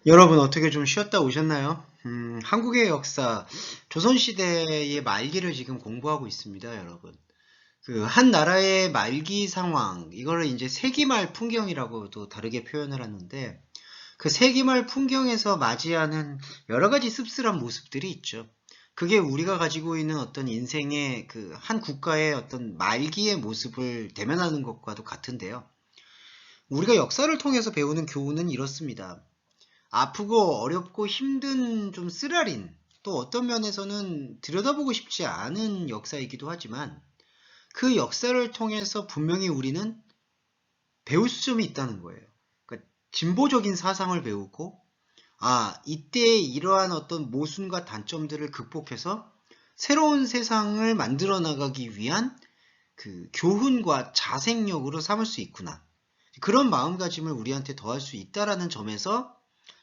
여러분 어떻게 좀 쉬었다 오셨나요? 한국의 역사, 조선시대의 말기를 지금 공부하고 있습니다, 여러분. 그 한 나라의 말기 상황, 이거를 이제 세기말 풍경이라고도 다르게 표현을 하는데, 그 세기말 풍경에서 맞이하는 여러 가지 씁쓸한 모습들이 있죠. 그게 우리가 가지고 있는 어떤 인생의 그 한 국가의 어떤 말기의 모습을 대면하는 것과도 같은데요. 우리가 역사를 통해서 배우는 교훈은 이렇습니다. 아프고 어렵고 힘든 좀 쓰라린, 또 어떤 면에서는 들여다보고 싶지 않은 역사이기도 하지만 그 역사를 통해서 분명히 우리는 배울 점이 있다는 거예요. 그러니까 진보적인 사상을 배우고, 이때 이러한 어떤 모순과 단점들을 극복해서 새로운 세상을 만들어 나가기 위한 그 교훈과 자생력으로 삼을 수 있구나. 그런 마음가짐을 우리한테 더할 수 있다라는 점에서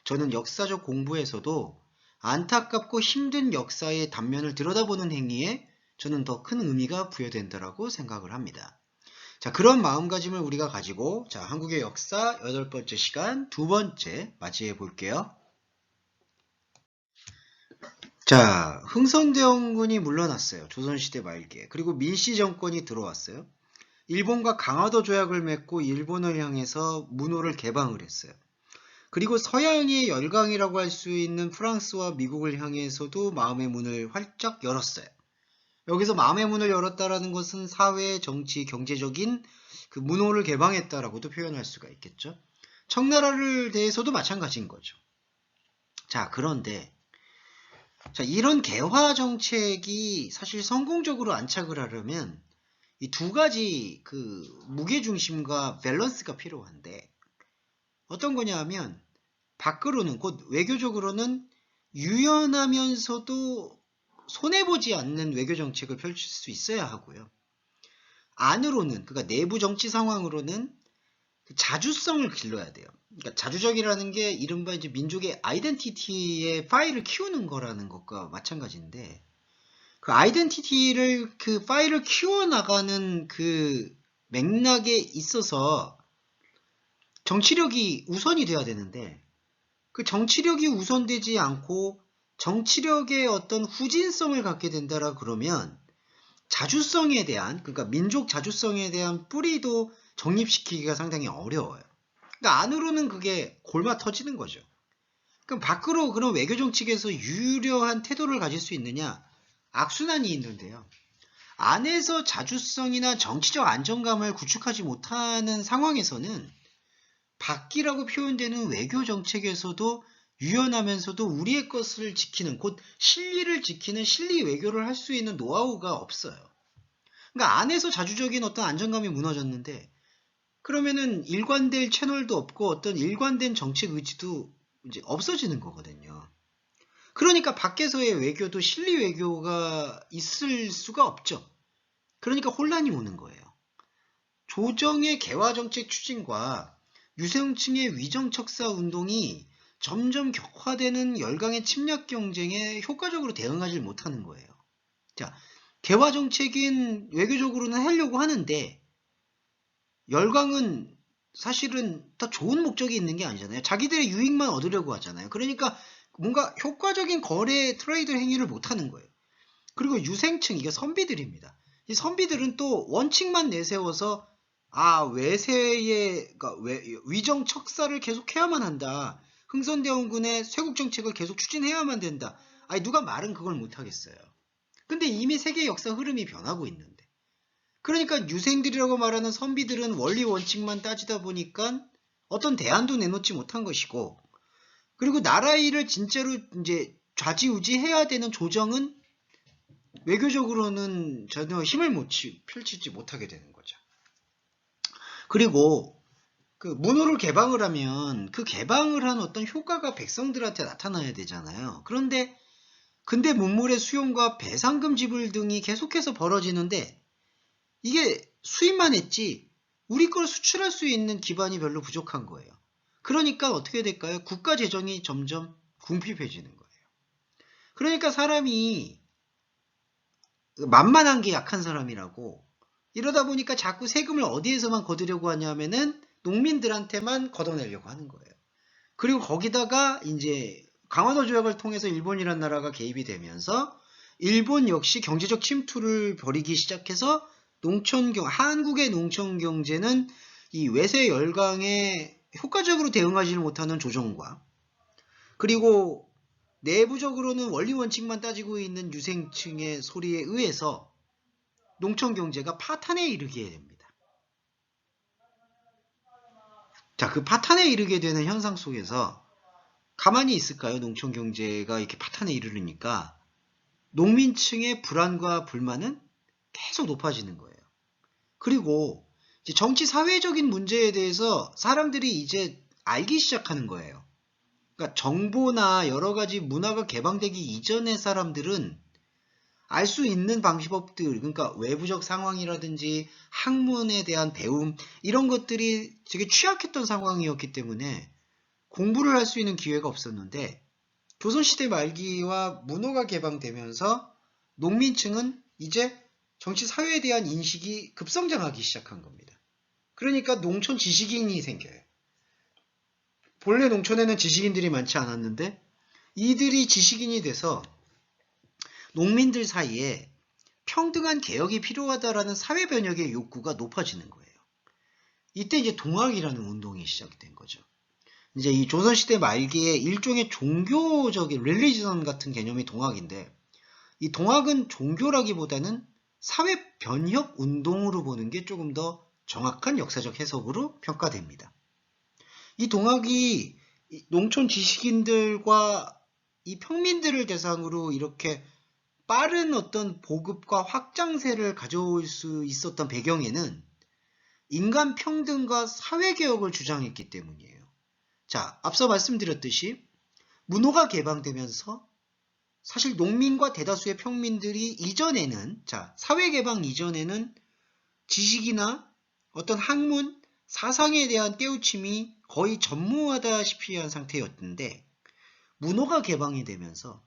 저는 역사적 공부에서도 안타깝고 힘든 역사의 단면을 들여다보는 행위에 저는 더 큰 의미가 부여된다라고 생각을 합니다. 자, 그런 마음가짐을 우리가 가지고 한국의 역사 8번째 시간 두 번째 맞이해 볼게요. 자, 흥선대원군이 물러났어요. 조선시대 말기에. 그리고 민씨 정권이 들어왔어요. 일본과 강화도 조약을 맺고 일본을 향해서 문호를 개방을 했어요. 그리고 서양의 열강이라고 할 수 있는 프랑스와 미국을 향해서도 마음의 문을 활짝 열었어요. 여기서 마음의 문을 열었다라는 것은 사회, 정치, 경제적인 그 문호를 개방했다라고도 표현할 수가 있겠죠. 청나라를 대해서도 마찬가지인 거죠. 자, 그런데 이런 개화 정책이 사실 성공적으로 안착을 하려면 이 두 가지 그 무게중심과 밸런스가 필요한데 어떤 거냐 하면 밖으로는 곧 외교적으로는 유연하면서도 손해보지 않는 외교 정책을 펼칠 수 있어야 하고요. 안으로는 그러니까 내부 정치 상황으로는 그 자주성을 길러야 돼요. 그러니까 자주적이라는 게 이른바 이제 민족의 아이덴티티의 파일을 키우는 거라는 것과 마찬가지인데 그 아이덴티티를 그 파일을 키워나가는 그 맥락에 있어서 정치력이 우선이 돼야 되는데 그 정치력이 우선되지 않고 정치력의 어떤 후진성을 갖게 된다라 그러면 자주성에 대한 그러니까 민족 자주성에 대한 뿌리도 정립시키기가 상당히 어려워요. 그러니까 안으로는 그게 골마 터지는 거죠. 그럼 밖으로 그런 외교 정책에서 유려한 태도를 가질 수 있느냐? 악순환이 있는데요. 안에서 자주성이나 정치적 안정감을 구축하지 못하는 상황에서는 밖이라고 표현되는 외교 정책에서도 유연하면서도 우리의 것을 지키는 곧 실리를 지키는 실리 외교를 할 수 있는 노하우가 없어요. 그러니까 안에서 자주적인 어떤 안정감이 무너졌는데 그러면은 일관될 채널도 없고 어떤 일관된 정책 의지도 이제 없어지는 거거든요. 그러니까 밖에서의 외교도 실리 외교가 있을 수가 없죠. 그러니까 혼란이 오는 거예요. 조정의 개화정책 추진과 유세층의 위정척사 운동이 점점 격화되는 열강의 침략 경쟁에 효과적으로 대응하지 못하는 거예요. 자, 개화정책인 외교적으로는 하려고 하는데 열강은 사실은 더 좋은 목적이 있는 게 아니잖아요. 자기들의 유익만 얻으려고 하잖아요. 그러니까 뭔가 효과적인 거래 트레이드 행위를 못하는 거예요. 그리고 유생층, 이게 선비들입니다. 이 선비들은 또 원칙만 내세워서 외세의 그러니까 위정 척사를 계속 해야만 한다. 흥선대원군의 쇄국 정책을 계속 추진해야만 된다. 아니 누가 말은 그걸 못 하겠어요. 근데 이미 세계 역사 흐름이 변하고 있는데. 그러니까 유생들이라고 말하는 선비들은 원리 원칙만 따지다 보니까 어떤 대안도 내놓지 못한 것이고, 그리고 나라 일을 진짜로 이제 좌지우지해야 되는 조정은 외교적으로는 전혀 힘을 못 펼치지 못하게 되는 거죠. 그리고 그 문호를 개방을 하면 그 개방을 한 어떤 효과가 백성들한테 나타나야 되잖아요. 그런데 근대 문물의 수용과 배상금 지불 등이 계속해서 벌어지는데 이게 수입만 했지 우리 걸 수출할 수 있는 기반이 별로 부족한 거예요. 그러니까 어떻게 될까요? 국가 재정이 점점 궁핍해지는 거예요. 그러니까 사람이 만만한 게 약한 사람이라고 이러다 보니까 자꾸 세금을 어디에서만 거두려고 하냐면은 농민들한테만 걷어내려고 하는 거예요. 그리고 거기다가 이제 강화도 조약을 통해서 일본이란 나라가 개입이 되면서 일본 역시 경제적 침투를 벌이기 시작해서 한국의 농촌 경제는 이 외세 열강에 효과적으로 대응하지 못하는 조정과 그리고 내부적으로는 원리 원칙만 따지고 있는 유생층의 소리에 의해서 농촌 경제가 파탄에 이르게 됩니다. 자, 그 파탄에 이르게 되는 현상 속에서 가만히 있을까요? 농촌 경제가 이렇게 파탄에 이르르니까 농민층의 불안과 불만은 계속 높아지는 거예요. 그리고 이제 정치 사회적인 문제에 대해서 사람들이 이제 알기 시작하는 거예요. 그러니까 정보나 여러 가지 문화가 개방되기 이전의 사람들은 알 수 있는 방법들, 그러니까 외부적 상황이라든지 학문에 대한 배움 이런 것들이 되게 취약했던 상황이었기 때문에 공부를 할 수 있는 기회가 없었는데 조선시대 말기와 문호가 개방되면서 농민층은 이제 정치 사회에 대한 인식이 급성장하기 시작한 겁니다. 그러니까 농촌 지식인이 생겨요. 본래 농촌에는 지식인들이 많지 않았는데 이들이 지식인이 돼서 농민들 사이에 평등한 개혁이 필요하다라는 사회 변혁의 욕구가 높아지는 거예요. 이때 이제 동학이라는 운동이 시작된 거죠. 이제 이 조선시대 말기에 일종의 종교적인 릴리전 같은 개념이 동학인데 이 동학은 종교라기보다는 사회 변혁 운동으로 보는 게 조금 더 정확한 역사적 해석으로 평가됩니다. 이 동학이 농촌 지식인들과 이 평민들을 대상으로 이렇게 빠른 어떤 보급과 확장세를 가져올 수 있었던 배경에는 인간 평등과 사회개혁을 주장했기 때문이에요. 자, 앞서 말씀드렸듯이 문호가 개방되면서 사실 농민과 대다수의 평민들이 이전에는, 사회개방 이전에는 지식이나 어떤 학문, 사상에 대한 깨우침이 거의 전무하다시피 한 상태였는데 문호가 개방이 되면서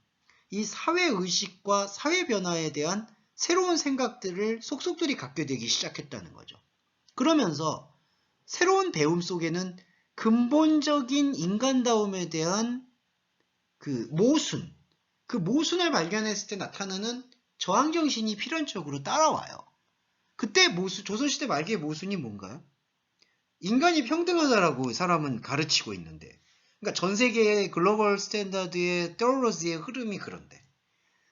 이 사회의식과 사회변화에 대한 새로운 생각들을 속속들이 갖게 되기 시작했다는 거죠. 그러면서 새로운 배움 속에는 근본적인 인간다움에 대한 그 모순을 발견했을 때 나타나는 저항정신이 필연적으로 따라와요. 그때 조선시대 말기의 모순이 뭔가요? 인간이 평등하다라고 사람은 가르치고 있는데, 그러니까 전 세계의 글로벌 스탠다드의 테오로지의 흐름이 그런데,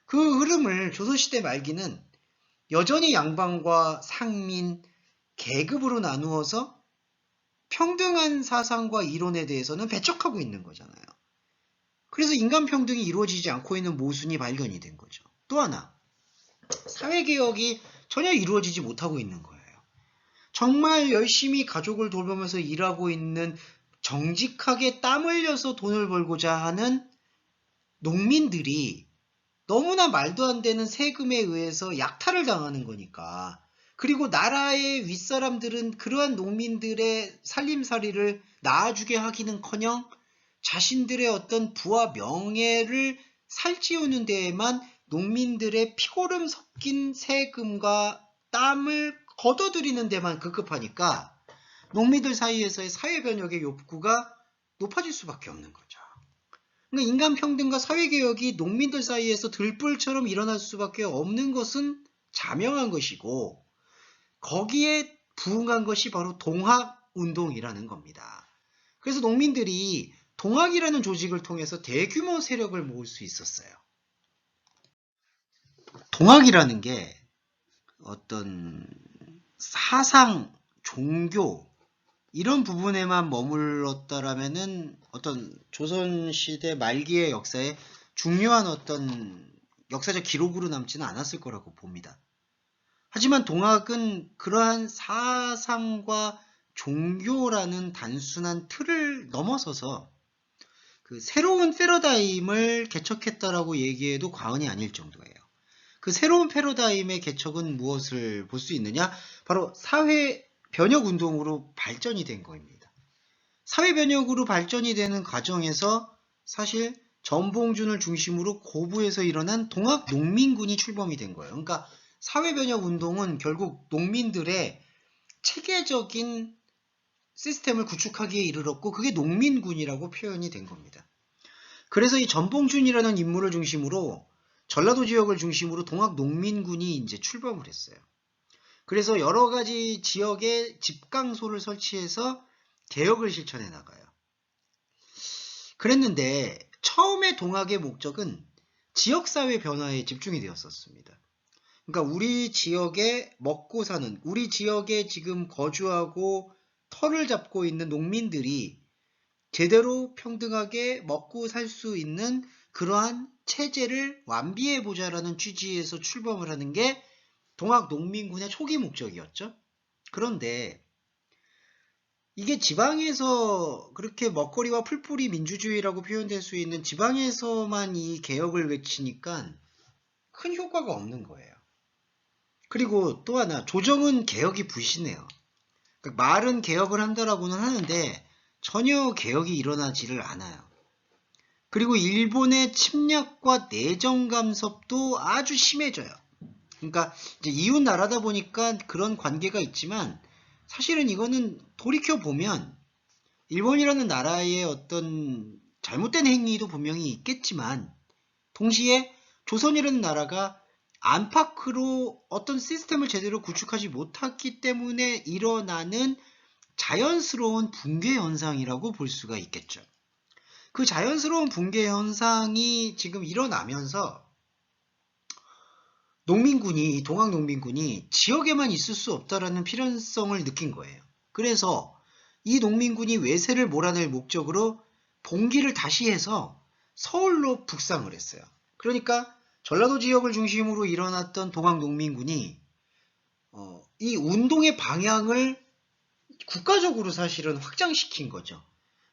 그 흐름을 조선시대 말기는 여전히 양반과 상민, 계급으로 나누어서 평등한 사상과 이론에 대해서는 배척하고 있는 거잖아요. 그래서 인간평등이 이루어지지 않고 있는 모순이 발견이 된 거죠. 또 하나, 사회개혁이 전혀 이루어지지 못하고 있는 거예요. 정말 열심히 가족을 돌보면서 일하고 있는 정직하게 땀 흘려서 돈을 벌고자 하는 농민들이 너무나 말도 안 되는 세금에 의해서 약탈을 당하는 거니까. 그리고 나라의 윗사람들은 그러한 농민들의 살림살이를 나아주게 하기는커녕 자신들의 어떤 부와 명예를 살찌우는 데에만 농민들의 피고름 섞인 세금과 땀을 걷어들이는 데만 급급하니까 농민들 사이에서의 사회변혁의 욕구가 높아질 수밖에 없는 거죠. 그러니까 인간평등과 사회개혁이 농민들 사이에서 들불처럼 일어날 수밖에 없는 것은 자명한 것이고 거기에 부응한 것이 바로 동학운동이라는 겁니다. 그래서 농민들이 동학이라는 조직을 통해서 대규모 세력을 모을 수 있었어요. 동학이라는 게 어떤 사상, 종교 이런 부분에만 머물렀다라면은 어떤 조선시대 말기의 역사에 중요한 어떤 역사적 기록으로 남지는 않았을 거라고 봅니다. 하지만 동학은 그러한 사상과 종교라는 단순한 틀을 넘어서서 그 새로운 패러다임을 개척했다라고 얘기해도 과언이 아닐 정도예요. 그 새로운 패러다임의 개척은 무엇을 볼 수 있느냐? 바로 사회 변혁 운동으로 발전이 된 겁니다. 사회 변혁으로 발전이 되는 과정에서 사실 전봉준을 중심으로 고부에서 일어난 동학 농민군이 출범이 된 거예요. 그러니까 사회 변혁 운동은 결국 농민들의 체계적인 시스템을 구축하기에 이르렀고 그게 농민군이라고 표현이 된 겁니다. 그래서 이 전봉준이라는 인물을 중심으로 전라도 지역을 중심으로 동학 농민군이 이제 출범을 했어요. 그래서 여러 가지 지역에 집강소를 설치해서 개혁을 실천해 나가요. 그랬는데 처음에 동학의 목적은 지역사회 변화에 집중이 되었었습니다. 그러니까 우리 지역에 먹고 사는, 우리 지역에 지금 거주하고 터를 잡고 있는 농민들이 제대로 평등하게 먹고 살 수 있는 그러한 체제를 완비해보자라는 취지에서 출범을 하는 게 동학 농민군의 초기 목적이었죠. 그런데 이게 지방에서 그렇게 먹거리와 풀뿌리 민주주의라고 표현될 수 있는 지방에서만 이 개혁을 외치니까 큰 효과가 없는 거예요. 그리고 또 하나, 조정은 개혁이 불신해요. 그러니까 말은 개혁을 한다라고는 하는데 전혀 개혁이 일어나지를 않아요. 그리고 일본의 침략과 내정 간섭도 아주 심해져요. 그러니까 이제 이웃 나라다 보니까 그런 관계가 있지만 사실은 이거는 돌이켜 보면 일본이라는 나라의 어떤 잘못된 행위도 분명히 있겠지만 동시에 조선이라는 나라가 안팎으로 어떤 시스템을 제대로 구축하지 못했기 때문에 일어나는 자연스러운 붕괴 현상이라고 볼 수가 있겠죠. 그 자연스러운 붕괴 현상이 지금 일어나면서 농민군이, 동학 농민군이 지역에만 있을 수 없다라는 필연성을 느낀 거예요. 그래서 이 농민군이 외세를 몰아낼 목적으로 봉기를 다시 해서 서울로 북상을 했어요. 그러니까 전라도 지역을 중심으로 일어났던 동학 농민군이 이 운동의 방향을 국가적으로 사실은 확장시킨 거죠.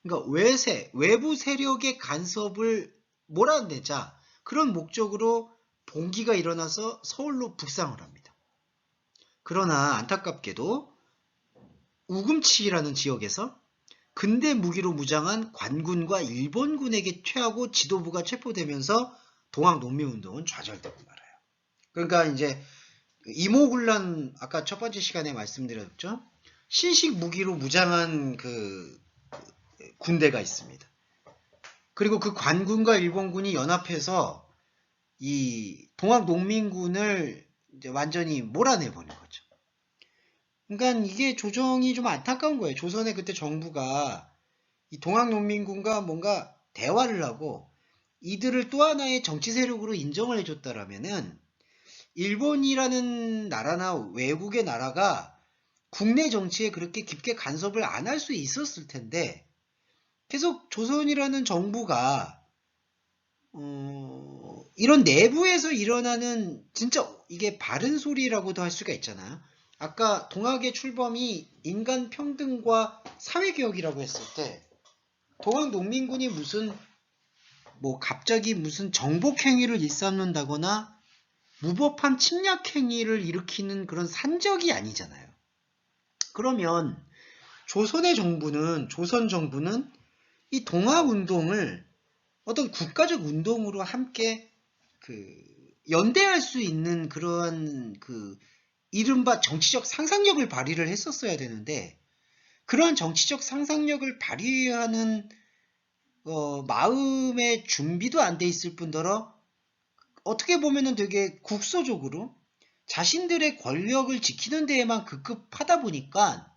그러니까 외부 세력의 간섭을 몰아내자 그런 목적으로 봉기가 일어나서 서울로 북상을 합니다. 그러나 안타깝게도 우금치라는 지역에서 근대 무기로 무장한 관군과 일본군에게 취하고 지도부가 체포되면서 동학 농민운동은 좌절되고 말아요. 그러니까 이제 이모군란 아까 첫 번째 시간에 말씀드렸죠. 신식 무기로 무장한 그 군대가 있습니다. 그리고 그 관군과 일본군이 연합해서 이 동학 농민군을 이제 완전히 몰아내버린 거죠. 그러니까 이게 조정이 좀 안타까운 거예요. 조선의 그때 정부가 이 동학 농민군과 뭔가 대화를 하고 이들을 또 하나의 정치 세력으로 인정을 해줬다라면은 일본이라는 나라나 외국의 나라가 국내 정치에 그렇게 깊게 간섭을 안 할 수 있었을 텐데 계속 조선이라는 정부가 이런 내부에서 일어나는 진짜 이게 바른 소리라고도 할 수가 있잖아요. 아까 동학의 출범이 인간 평등과 사회개혁이라고 했을 때 동학 농민군이 무슨 뭐 갑자기 무슨 정복 행위를 일삼는다거나 무법한 침략 행위를 일으키는 그런 산적이 아니잖아요. 그러면 조선 정부는 이 동학 운동을 어떤 국가적 운동으로 함께 연대할 수 있는 그러한 이른바 정치적 상상력을 발휘를 했었어야 되는데 그러한 정치적 상상력을 발휘하는 마음의 준비도 안 돼 있을 뿐더러 어떻게 보면은 되게 국소적으로 자신들의 권력을 지키는 데에만 급급하다 보니까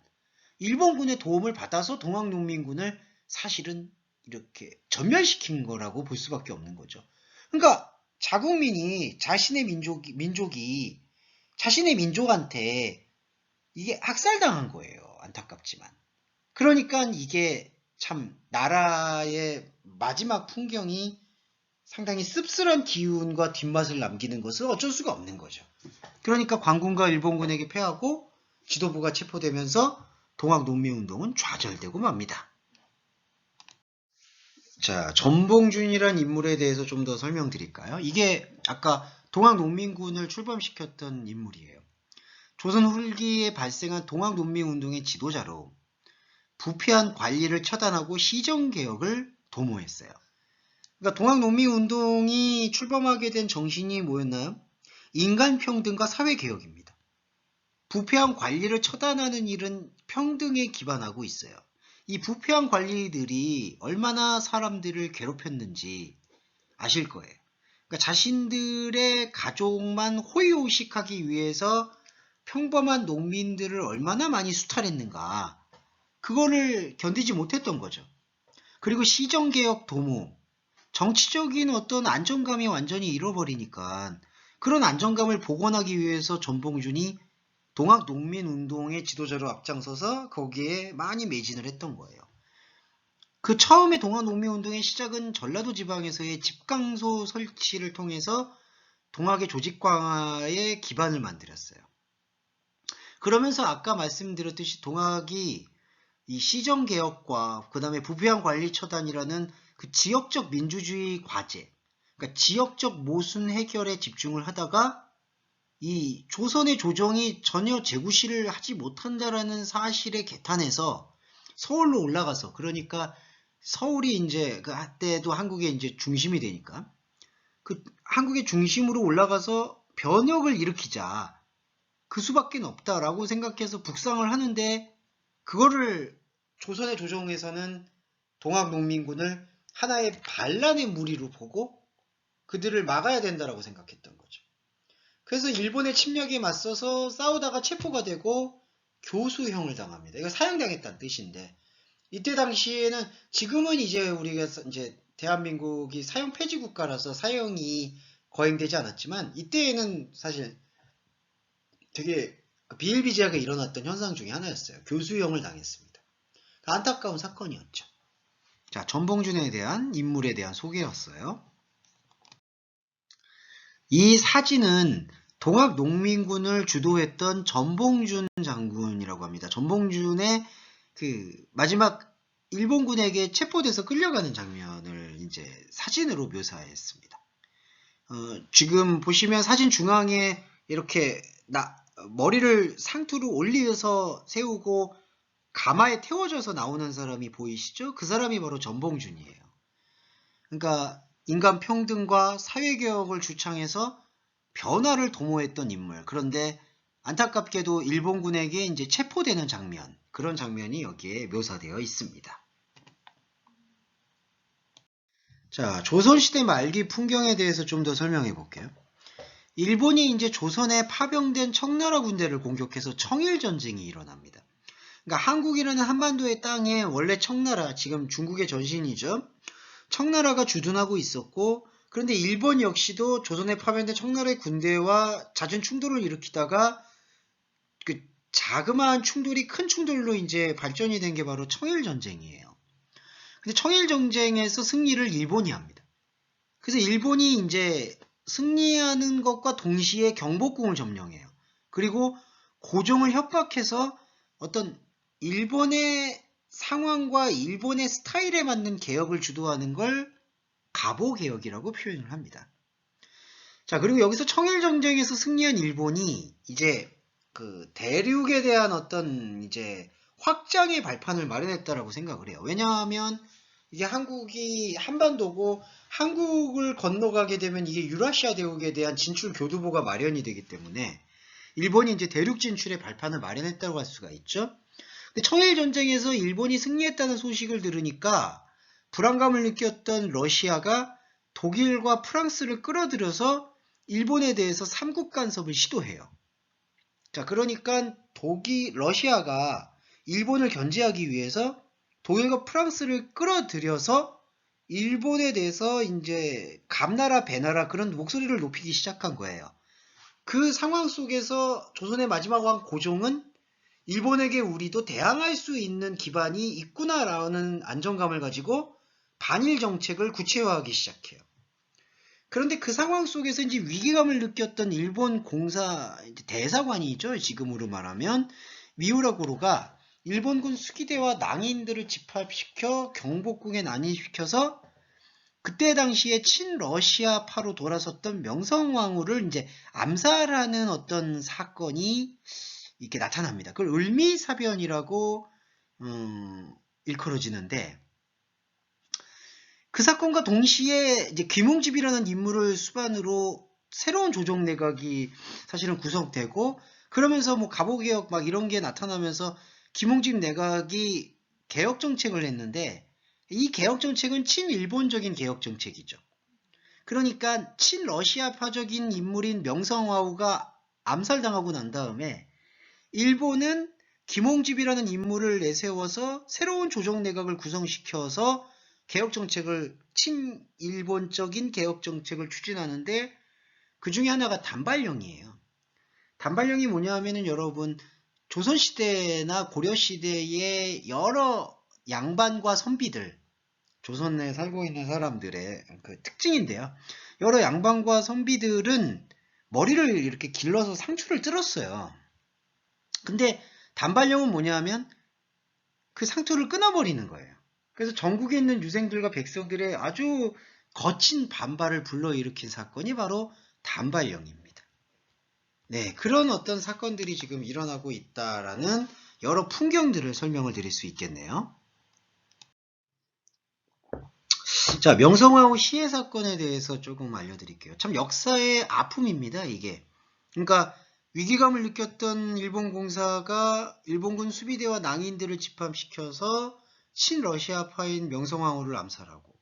일본군의 도움을 받아서 동학농민군을 사실은 이렇게 전멸시킨 거라고 볼 수밖에 없는 거죠. 그러니까 자국민이 자신의 민족이 자신의 민족한테 이게 학살당한 거예요. 안타깝지만. 그러니까 이게 참 나라의 마지막 풍경이 상당히 씁쓸한 기운과 뒷맛을 남기는 것은 어쩔 수가 없는 거죠. 그러니까 관군과 일본군에게 패하고 지도부가 체포되면서 동학농민운동은 좌절되고 맙니다. 자, 전봉준이란 인물에 대해서 좀 더 설명드릴까요? 이게 아까 동학농민군을 출범시켰던 인물이에요. 조선 후기에 발생한 동학농민운동의 지도자로 부패한 관리를 처단하고 시정개혁을 도모했어요. 그러니까 동학농민운동이 출범하게 된 정신이 뭐였나요? 인간평등과 사회개혁입니다. 부패한 관리를 처단하는 일은 평등에 기반하고 있어요. 이 부패한 관리들이 얼마나 사람들을 괴롭혔는지 아실 거예요. 그러니까 자신들의 가족만 호의호식하기 위해서 평범한 농민들을 얼마나 많이 수탈했는가. 그거를 견디지 못했던 거죠. 그리고 시정개혁 도모, 정치적인 어떤 안정감이 완전히 잃어버리니까 그런 안정감을 복원하기 위해서 전봉준이 동학농민운동의 지도자로 앞장서서 거기에 많이 매진을 했던 거예요. 그 처음에 동학농민운동의 시작은 전라도 지방에서의 집강소 설치를 통해서 동학의 조직 강화에 기반을 만들었어요. 그러면서 아까 말씀드렸듯이 동학이 이 시정개혁과 그 다음에 부패한 관리처단이라는 그 지역적 민주주의 과제, 그러니까 지역적 모순 해결에 집중을 하다가 이 조선의 조정이 전혀 재구시를 하지 못한다라는 사실에 개탄해서 서울로 올라가서, 그러니까 서울이 이제 그때도 한국의 이제 중심이 되니까 그 한국의 중심으로 올라가서 변혁을 일으키자, 그 수밖에 없다라고 생각해서 북상을 하는데, 그거를 조선의 조정에서는 동학농민군을 하나의 반란의 무리로 보고 그들을 막아야 된다라고 생각했던 거죠. 그래서 일본의 침략에 맞서서 싸우다가 체포가 되고 교수형을 당합니다. 이거 사형당했다는 뜻인데, 이때 당시에는, 지금은 이제 우리가 이제 대한민국이 사형 폐지 국가라서 사형이 거행되지 않았지만, 이때에는 사실 되게 비일비재하게 일어났던 현상 중에 하나였어요. 교수형을 당했습니다. 안타까운 사건이었죠. 자, 전봉준에 대한 인물에 대한 소개였어요. 이 사진은 동학농민군을 주도했던 전봉준 장군이라고 합니다. 전봉준의 그 마지막 일본군에게 체포돼서 끌려가는 장면을 이제 사진으로 묘사했습니다. 지금 보시면 사진 중앙에 이렇게 머리를 상투로 올려서 세우고 가마에 태워져서 나오는 사람이 보이시죠? 그 사람이 바로 전봉준이에요. 그러니까 인간 평등과 사회개혁을 주창해서 변화를 도모했던 인물. 그런데 안타깝게도 일본군에게 이제 체포되는 장면, 그런 장면이 여기에 묘사되어 있습니다. 자, 조선시대 말기 풍경에 대해서 좀 더 설명해 볼게요. 일본이 이제 조선에 파병된 청나라 군대를 공격해서 청일전쟁이 일어납니다. 그러니까 한국이라는 한반도의 땅에 원래 청나라, 지금 중국의 전신이죠. 청나라가 주둔하고 있었고, 그런데 일본 역시도 조선에 파병된 청나라의 군대와 잦은 충돌을 일으키다가 그 자그마한 충돌이 큰 충돌로 이제 발전이 된 게 바로 청일전쟁이에요. 근데 청일전쟁에서 승리를 일본이 합니다. 그래서 일본이 이제 승리하는 것과 동시에 경복궁을 점령해요. 그리고 고종을 협박해서 어떤 일본의 상황과 일본의 스타일에 맞는 개혁을 주도하는 걸 가보개혁이라고 표현을 합니다. 자, 그리고 여기서 청일전쟁에서 승리한 일본이 이제 그 대륙에 대한 어떤 이제 확장의 발판을 마련했다라고 생각을 해요. 왜냐하면 이게 한국이 한반도고, 한국을 건너가게 되면 이게 유라시아 대륙에 대한 진출 교두보가 마련이 되기 때문에 일본이 이제 대륙 진출의 발판을 마련했다고 할 수가 있죠. 근데 청일전쟁에서 일본이 승리했다는 소식을 들으니까 불안감을 느꼈던 러시아가 독일과 프랑스를 끌어들여서 일본에 대해서 삼국 간섭을 시도해요. 자, 그러니까 러시아가 일본을 견제하기 위해서 독일과 프랑스를 끌어들여서 일본에 대해서 이제 감나라 배나라 그런 목소리를 높이기 시작한 거예요. 그 상황 속에서 조선의 마지막 왕 고종은 일본에게 우리도 대항할 수 있는 기반이 있구나라는 안정감을 가지고 반일 정책을 구체화하기 시작해요. 그런데 그 상황 속에서 이제 위기감을 느꼈던 일본 대사관이죠. 지금으로 말하면 미우라 고로가 일본군 수기대와 낭인들을 집합시켜 경복궁에 난입시켜서 그때 당시에 친러시아파로 돌아섰던 명성황후를 이제 암살하는 어떤 사건이 이렇게 나타납니다. 그걸 을미사변이라고 일컬어지는데, 그 사건과 동시에 이제 김웅집이라는 인물을 수반으로 새로운 조정 내각이 사실은 구성되고, 그러면서 뭐 가보개혁 막 이런 게 나타나면서 김홍집 내각이 개혁 정책을 했는데 이 개혁 정책은 친일본적인 개혁 정책이죠. 그러니까 친러시아파적인 인물인 명성황후가 암살당하고 난 다음에 일본은 김홍집이라는 인물을 내세워서 새로운 조정 내각을 구성시켜서 개혁 정책을 친일본적인 개혁 정책을 추진하는데 그 중에 하나가 단발령이에요. 단발령이 뭐냐 하면은 여러분 조선시대나 고려시대의 여러 양반과 선비들 조선에 살고 있는 사람들의 그 특징인데요. 여러 양반과 선비들은 머리를 이렇게 길러서 상투를 뜯었어요. 근데 단발령은 뭐냐 하면 그 상투를 끊어버리는 거예요. 그래서 전국에 있는 유생들과 백성들의 아주 거친 반발을 불러일으킨 사건이 바로 단발령입니다. 네, 그런 어떤 사건들이 지금 일어나고 있다라는 여러 풍경들을 설명을 드릴 수 있겠네요. 자, 명성황후 시해 사건에 대해서 조금 알려드릴게요. 참 역사의 아픔입니다, 이게. 그러니까 위기감을 느꼈던 일본 공사가 일본군 수비대와 낭인들을 집합시켜서 친러시아파인 명성황후를 암살하고,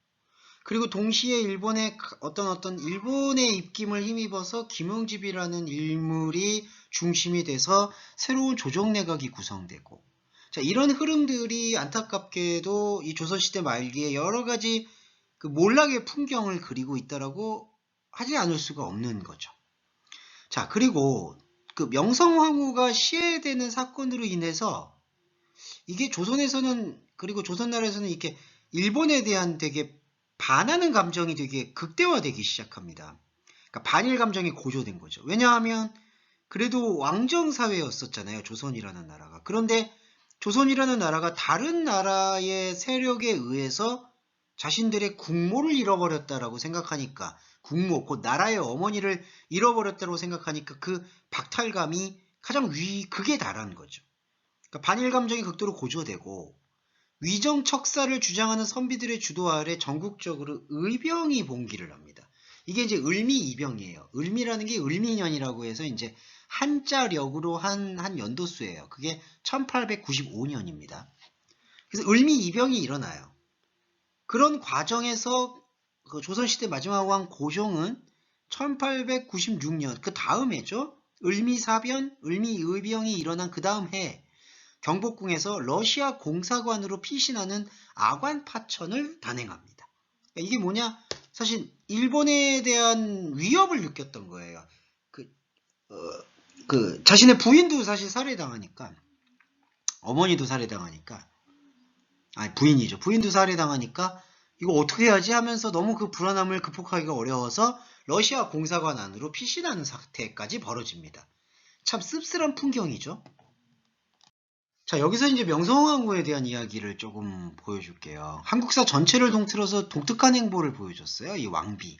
그리고 동시에 일본의 어떤 일본의 입김을 힘입어서 김영집이라는 인물이 중심이 돼서 새로운 조정내각이 구성되고, 자, 이런 흐름들이 안타깝게도 이 조선시대 말기에 여러 가지 그 몰락의 풍경을 그리고 있다라고 하지 않을 수가 없는 거죠. 자, 그리고 그 명성황후가 시해되는 사건으로 인해서 이게 조선에서는 그리고 조선나라에서는 이렇게 일본에 대한 되게 반하는 감정이 되게 극대화되기 시작합니다. 그러니까 반일 감정이 고조된 거죠. 왜냐하면 그래도 왕정 사회였었잖아요. 조선이라는 나라가. 그런데 조선이라는 나라가 다른 나라의 세력에 의해서 자신들의 국모를 잃어버렸다라고 생각하니까 국모, 곧 나라의 어머니를 잃어버렸다고 생각하니까 그 박탈감이 가장 극에 달한 거죠. 그러니까 반일 감정이 극도로 고조되고 위정척사를 주장하는 선비들의 주도 아래 전국적으로 의병이 봉기를 합니다. 이게 이제 을미이병이에요. 을미라는 게 을미년이라고 해서 이제 한자력으로 한 연도수예요. 그게 1895년입니다. 그래서 을미이병이 일어나요. 그런 과정에서 그 조선시대 마지막 왕 고종은 1896년 그 다음 해죠. 을미사변, 을미의병이 일어난 그 다음 해 경복궁에서 러시아 공사관으로 피신하는 아관 파천을 단행합니다. 그러니까 이게 뭐냐? 사실 일본에 대한 위협을 느꼈던 거예요. 자신의 부인도 사실 살해당하니까, 어머니도 살해당하니까, 아니 부인이죠. 부인도 살해당하니까 이거 어떻게 해야지 하면서 너무 그 불안함을 극복하기가 어려워서 러시아 공사관 안으로 피신하는 사태까지 벌어집니다. 참 씁쓸한 풍경이죠. 자, 여기서 이제 명성황후에 대한 이야기를 조금 보여줄게요. 한국사 전체를 통틀어서 독특한 행보를 보여줬어요. 이 왕비.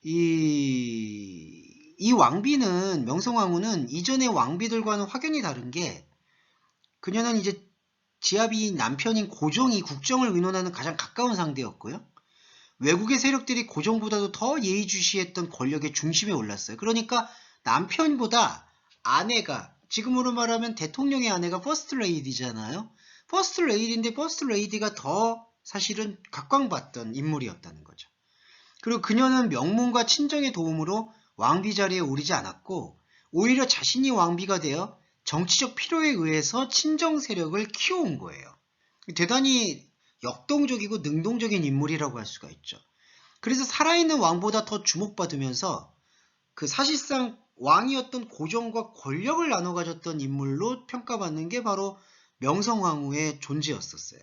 이 왕비는, 명성황후는 이전의 왕비들과는 확연히 다른 게, 그녀는 이제 지아비 남편인 고종이 국정을 의논하는 가장 가까운 상대였고요. 외국의 세력들이 고종보다도 더 예의주시했던 권력의 중심에 올랐어요. 그러니까 남편보다 아내가, 지금으로 말하면 대통령의 아내가 퍼스트 레이디잖아요. 퍼스트 레이디인데 퍼스트 레이디가 더 사실은 각광받던 인물이었다는 거죠. 그리고 그녀는 명문과 친정의 도움으로 왕비 자리에 오르지 않았고 오히려 자신이 왕비가 되어 정치적 필요에 의해서 친정 세력을 키워온 거예요. 대단히 역동적이고 능동적인 인물이라고 할 수가 있죠. 그래서 살아있는 왕보다 더 주목받으면서 그 사실상 왕이었던 고종과 권력을 나눠 가졌던 인물로 평가받는 게 바로 명성황후의 존재였었어요.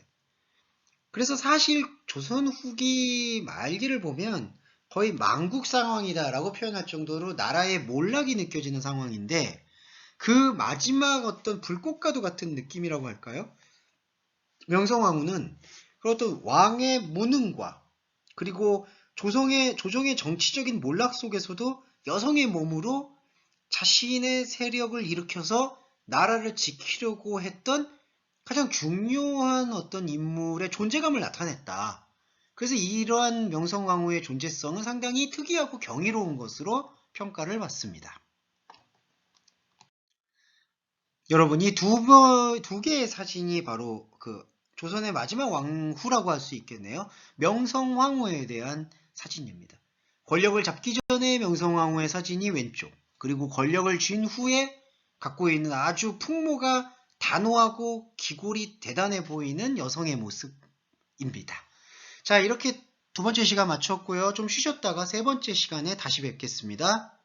그래서 사실 조선 후기 말기를 보면 거의 망국 상황이다라고 표현할 정도로 나라의 몰락이 느껴지는 상황인데 그 마지막 어떤 불꽃가도 같은 느낌이라고 할까요? 명성황후는 그 어떤 왕의 무능과 그리고 조정의 정치적인 몰락 속에서도 여성의 몸으로 자신의 세력을 일으켜서 나라를 지키려고 했던 가장 중요한 어떤 인물의 존재감을 나타냈다. 그래서 이러한 명성황후의 존재성은 상당히 특이하고 경이로운 것으로 평가를 받습니다. 여러분, 이 두 개의 사진이 바로 그 조선의 마지막 왕후라고 할 수 있겠네요. 명성황후에 대한 사진입니다. 권력을 잡기 전에 명성황후의 사진이 왼쪽, 그리고 권력을 쥔 후에 갖고 있는 아주 풍모가 단호하고 기골이 대단해 보이는 여성의 모습입니다. 자, 이렇게 두 번째 시간 마쳤고요. 좀 쉬셨다가 세 번째 시간에 다시 뵙겠습니다.